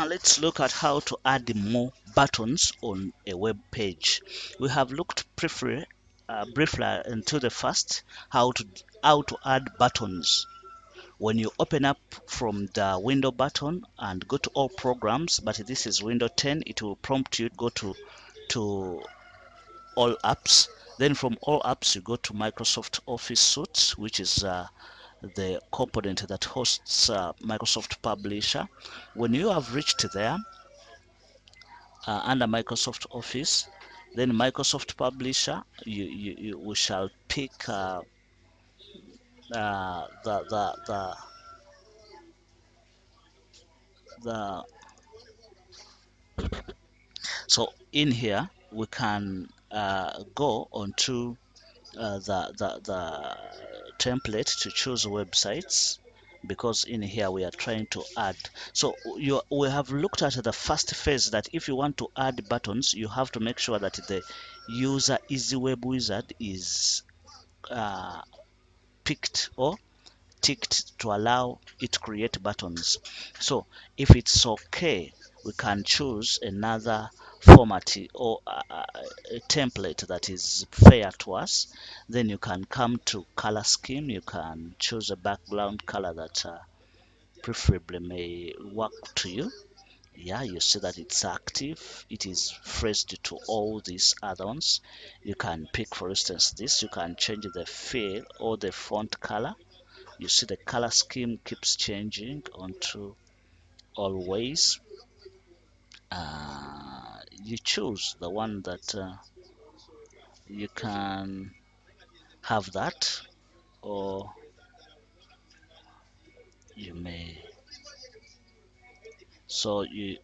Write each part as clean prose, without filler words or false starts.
Let's look at how to add more buttons on a web page. We have looked briefly into the first how to add buttons. When you open up from the window button and go to all programs, but this is window 10, it will prompt you to go to all apps. Then from all apps you go to Microsoft Office Suite, which is the component that hosts Microsoft Publisher. When you have reached there, under Microsoft Office, then Microsoft Publisher, we shall pick the so in here we can go onto the template to choose websites, because in here we are trying to add. So we have looked at the first phase, that if you want to add buttons, you have to make sure that the user easy web wizard is uh, picked or ticked to allow it to create buttons. So if it's okay, we can choose another format or a template that is fair to us. Then you can come to color scheme. You can choose a background color that preferably may work to you. Yeah, you see that it's active. It is phrased to all these add-ons. You can pick, for instance, this. You can change the fill or the font color. You see the color scheme keeps changing onto always. You choose the one that you can have that, or you may, so you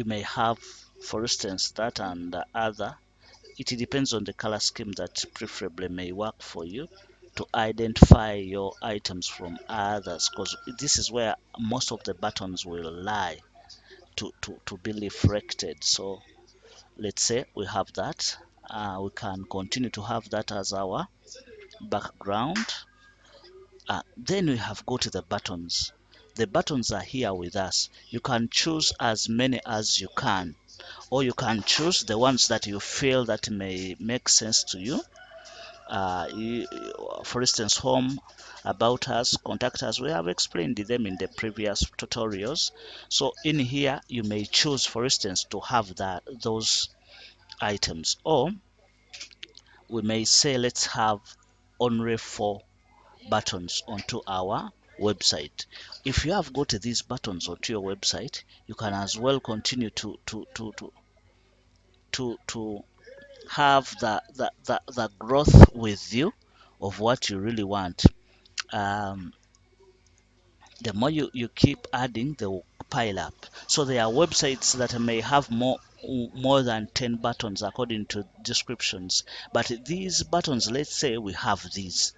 may have, for instance, that and the other. It depends on the color scheme that preferably may work for you to identify your items from others, because this is where most of the buttons will lie to be reflected. So let's say we have that, we can continue to have that as our background. Then we have got the buttons. The buttons are here with us. You can choose as many as you can, or you can choose the ones that you feel that may make sense to you. For instance, home, about us, contact us, we have explained them in the previous tutorials. So in here you may choose, for instance, to have those items, or we may say let's have only 4 buttons onto our website. If you have got these buttons onto your website, you can as well continue to have the growth with you of what you really want. um, the more you keep adding, they will pile up. So there are websites that may have more than 10 buttons according to descriptions, but these buttons, let's say we have these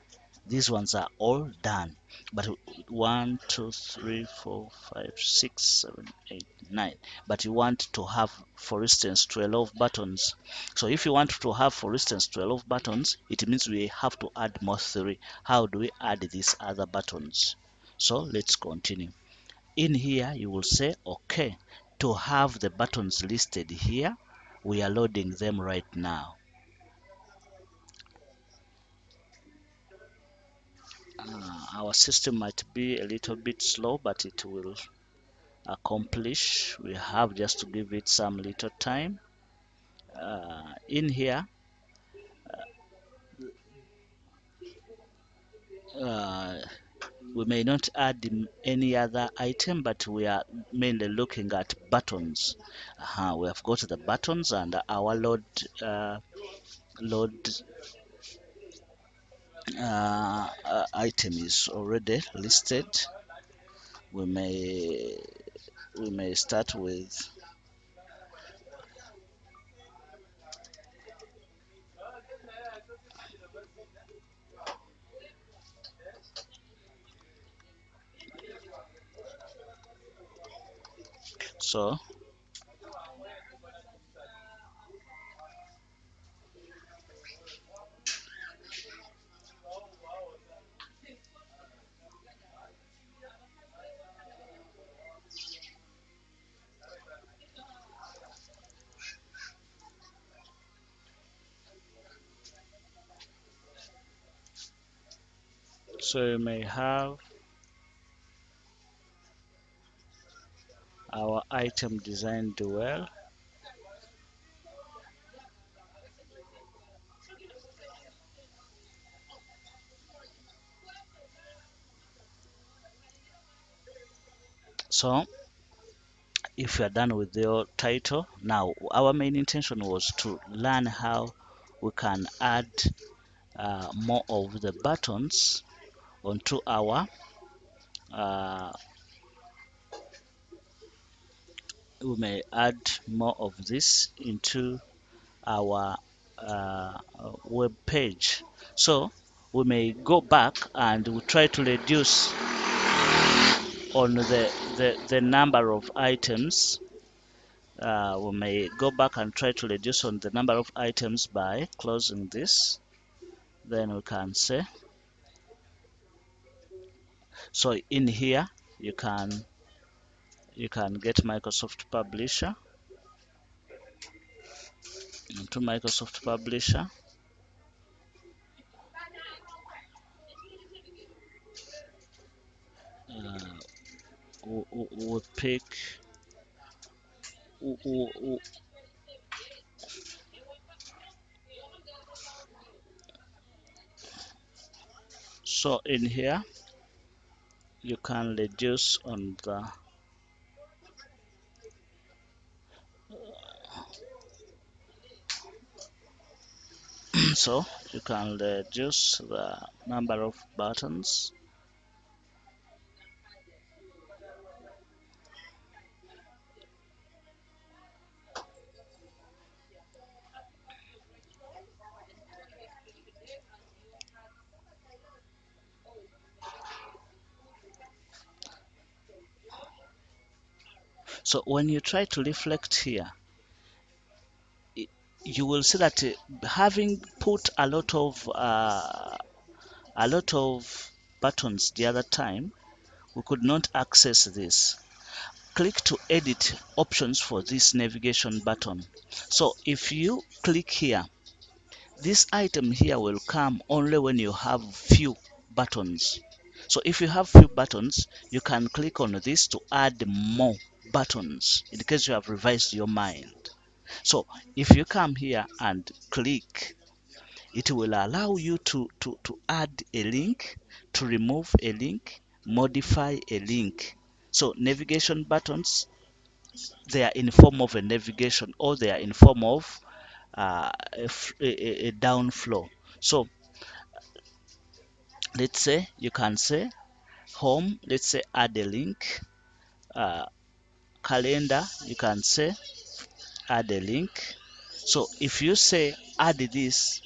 ones are all done, but 1 2 3 4 5 6 7 8 9, but you want to have, for instance, 12 buttons. So if you want to have, for instance, 12 buttons, it means we have to add more 3. How do we add these other buttons? So let's continue. In here you will say okay. To have the buttons listed here, we are loading them right now. Our system might be a little bit slow, but it will accomplish. We have just to give it some little time. In here, uh, we may not add any other item, but we are mainly looking at buttons. We have got the buttons, and our load item is already listed. We may start with, so So you may have our item designed well. So if you are done with your title, now our main intention was to learn how we can add more of the buttons onto our uh, we may add more of this into our web page. So we may go back and we try to reduce on the number of items. We may go back and try to reduce on the number of items by closing this. Then we can say, so in here you can get Microsoft Publisher. Into Microsoft Publisher, uh, we pick we, we, we- so in here you can reduce on the so you can reduce the number of buttons. So when you try to reflect here, you will see that having put a lot of buttons the other time, we could not access this. Click to edit options for this navigation button. So if you click here, this item here will come only when you have few buttons. So if you have few buttons, you can click on this to add more buttons in case you have revised your mind. So if you come here and click, it will allow you to add a link, to remove a link, modify a link. So navigation buttons, they are in form of a navigation, or they are in form of a down flow. So let's say you can say home, let's say add a link, uh, calendar, you can say add a link. So if you say add this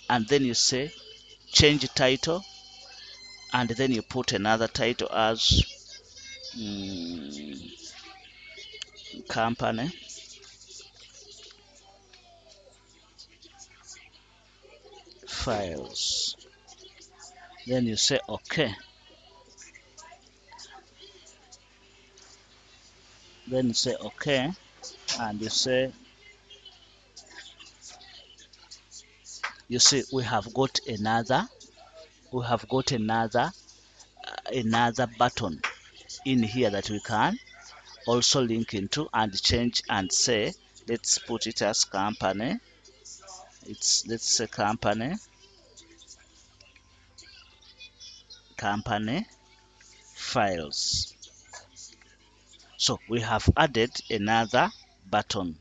and then you say change title and then you put another title as mm, company files, then you say okay, then you say okay, and you see we have got another button in here that we can also link into and change and say, let's put it as company. Let's say company files. So we have added another button.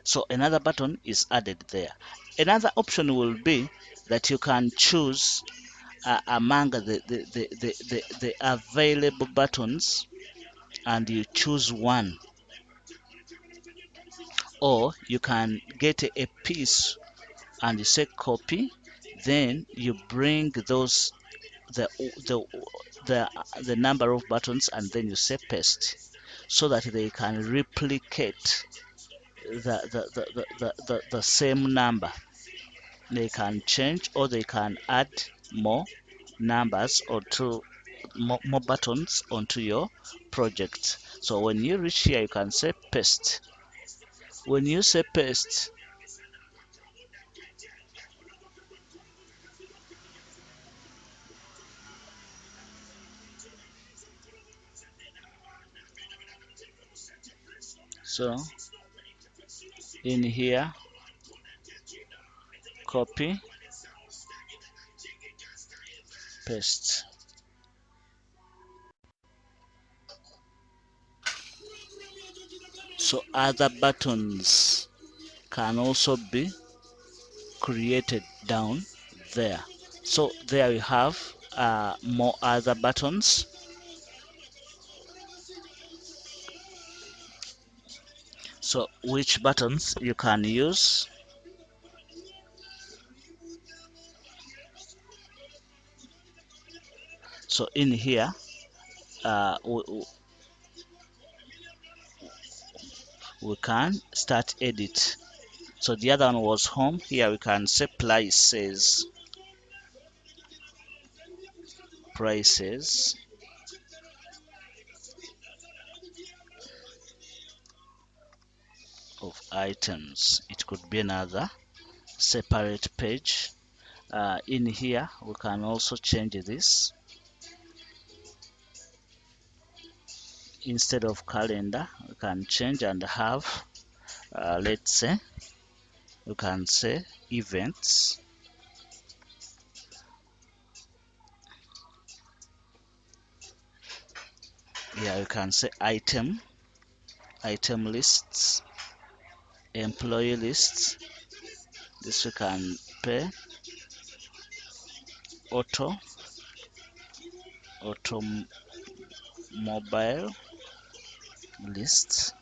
So another button is added there. Another option will be that you can choose among the available buttons, and you choose one, or you can get a piece and you say copy, then you bring those the the the number of buttons and then you say paste, so that they can replicate the same number. They can change or they can add more numbers or more buttons onto your project. So when you reach here, you can say paste. When you say paste, So in here, copy, paste. So other buttons can also be created down there. So there we have more other buttons. So which buttons you can use? So in here, we can start edit. So the other one was home. Here we can say prices. Prices of items. It could be another separate page. In here we can also change this. Instead of calendar, we can change and have let's say we can say events. Yeah, you can say item lists, employee lists. This we can pay automobile lists.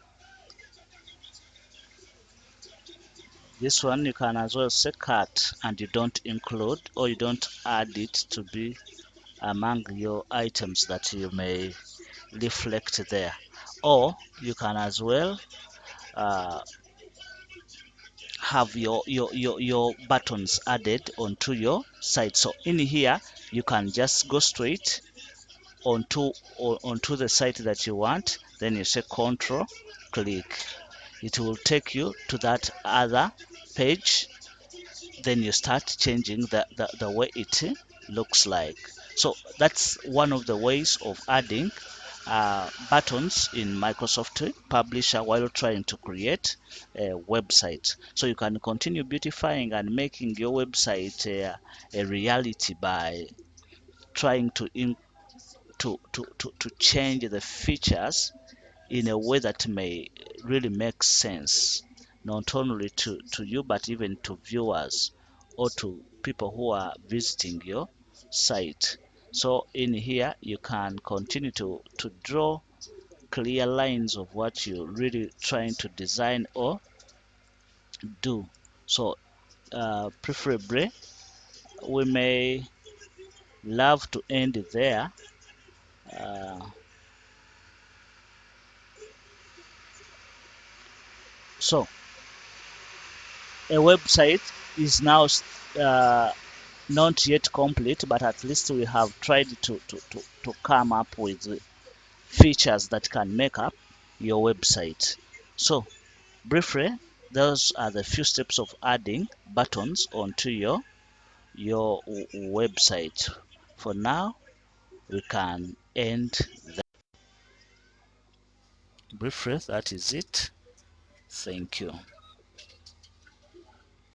This one you can as well say cut, and you don't include or you don't add it to be among your items that you may reflect there. Or you can as well uh, have your buttons added onto your site. So in here you can just go straight onto the site that you want, then you say control click. It will take you to that other page, then you start changing the way it looks like. So that's one of the ways of adding buttons in Microsoft Publisher while trying to create a website. So you can continue beautifying and making your website a reality by trying to change the features in a way that may really make sense, not only to you but even to viewers or to people who are visiting your site. So in here you can continue to draw clear lines of what you're really trying to design or do. So preferably we may love to end there. uh, so a website is now not yet complete, but at least we have tried to come up with features that can make up your website. So briefly, those are the few steps of adding buttons onto your website. For now, we can end that. Briefly, that is it. Thank you.